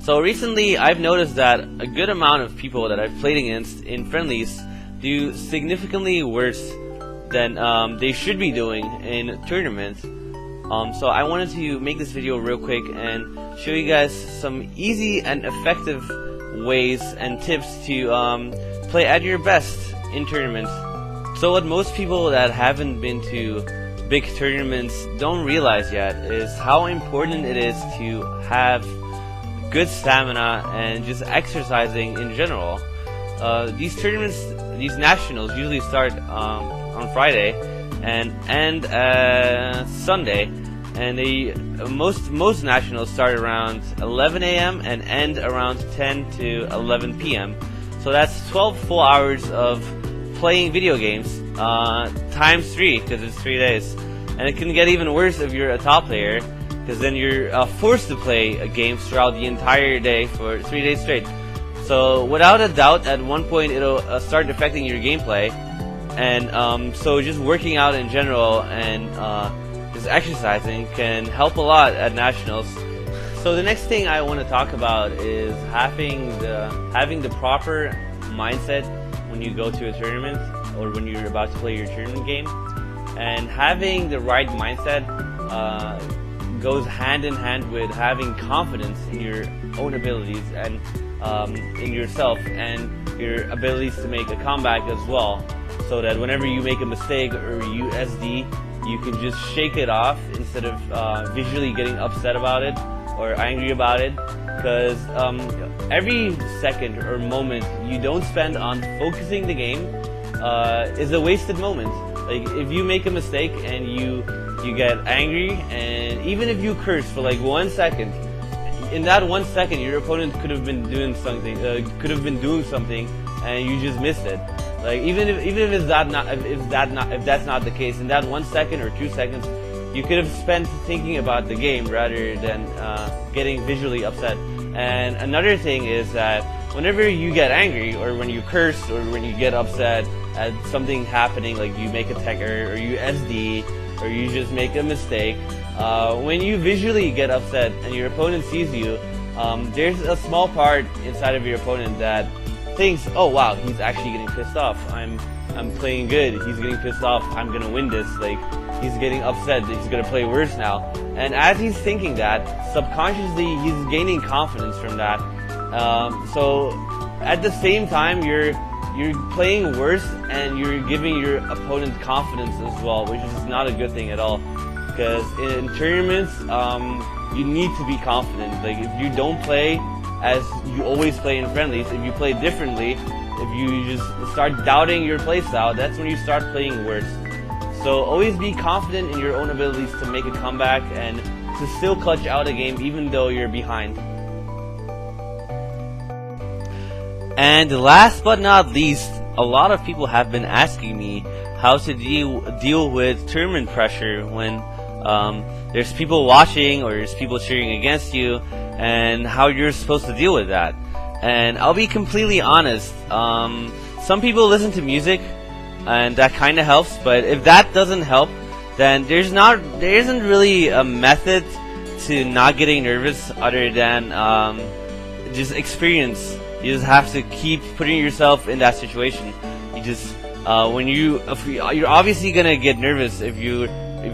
So recently, I've noticed that a good amount of people that I've played against in friendlies do significantly worse than they should be doing in tournaments. So I wanted to make this video real quick and show you guys some easy and effective ways and tips to play at your best in tournaments. So what most people that haven't been to big tournaments don't realize yet is how important it is to have good stamina and just exercising in general. These tournaments, these nationals usually start on Friday and end Sunday, and most nationals start around 11 a.m. and end around 10 to 11 p.m. So that's 12 full hours of playing video games times 3, because it's 3 days. And it can get even worse if you're a top player, because then you're forced to play games throughout the entire day for 3 days straight. So without a doubt, at one point it'll start affecting your gameplay, and so just working out in general and just exercising can help a lot at nationals. So the next thing I want to talk about is having the proper mindset when you go to a tournament or when you're about to play your tournament game. And having the right mindset goes hand in hand with having confidence in your own abilities and in yourself and your abilities to make a comeback as well, so that whenever you make a mistake or you SD, you can just shake it off instead of visually getting upset about it or angry about it. Because every second or moment you don't spend on focusing the game is a wasted moment. Like, if you make a mistake and you get angry, and even if you curse for like 1 second, in that 1 second your opponent could have been doing something, and you just missed it. Like, even if that's not the case, in that 1 second or 2 seconds, you could have spent thinking about the game rather than getting visually upset. And another thing is that whenever you get angry, or when you curse, or when you get upset at something happening, like you make a tech error, or you SD, or you just make a mistake, when you visually get upset and your opponent sees you, there's a small part inside of your opponent that thinks, oh wow, he's actually getting pissed off. I'm playing good. He's getting pissed off. I'm gonna win this. Like, he's getting upset. He's gonna play worse now. And as he's thinking that, subconsciously he's gaining confidence from that. So at the same time, you're playing worse and you're giving your opponent confidence as well, which is not a good thing at all. Because in tournaments, you need to be confident. Like, if you don't play as you always play in friendlies, if you play differently, if you just start doubting your playstyle, that's when you start playing worse. So always be confident in your own abilities to make a comeback and to still clutch out a game even though you're behind. And last but not least, a lot of people have been asking me how to deal with tournament pressure when there's people watching or there's people cheering against you, and how you're supposed to deal with that. And I'll be completely honest, some people listen to music and that kind of helps, but if that doesn't help, then there isn't really a method to not getting nervous other than just experience. You just have to keep putting yourself in that situation. You just you're obviously gonna get nervous if you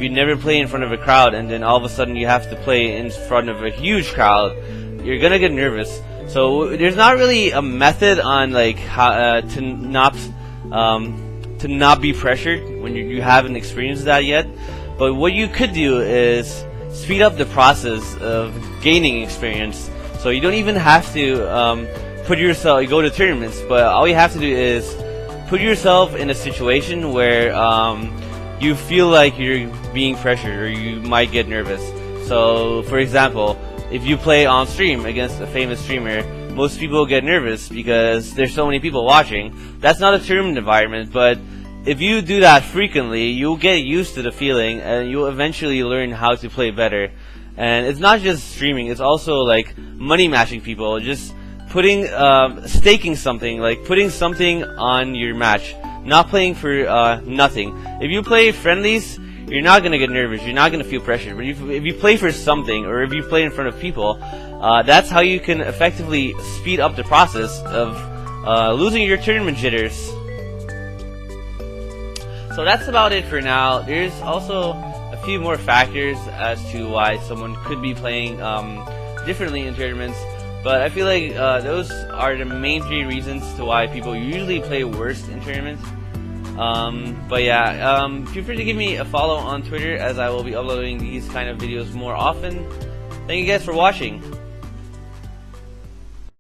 never play in front of a crowd, and then all of a sudden you have to play in front of a huge crowd. You're gonna get nervous. So there's not really a method on like how to not be pressured when you haven't experienced that yet. But what you could do is speed up the process of gaining experience. So you don't even have to go to tournaments, but all you have to do is put yourself in a situation where you feel like you're being pressured or you might get nervous. So, for example, if you play on stream against a famous streamer, most people get nervous because there's so many people watching. That's not a tournament environment, but if you do that frequently, you'll get used to the feeling and you'll eventually learn how to play better. And it's not just streaming, it's also like money matching people, just putting staking something, like putting something on your match, not playing for nothing. If you play friendlies, you're not gonna get nervous. You're not gonna feel pressured. But if you play for something, or if you play in front of people, that's how you can effectively speed up the process of losing your tournament jitters. So that's about it for now. There's also a few more factors as to why someone could be playing differently in tournaments, but I feel like those are the main 3 reasons to why people usually play worse in tournaments. But yeah, feel free to give me a follow on Twitter, as I will be uploading these kind of videos more often. Thank you guys for watching.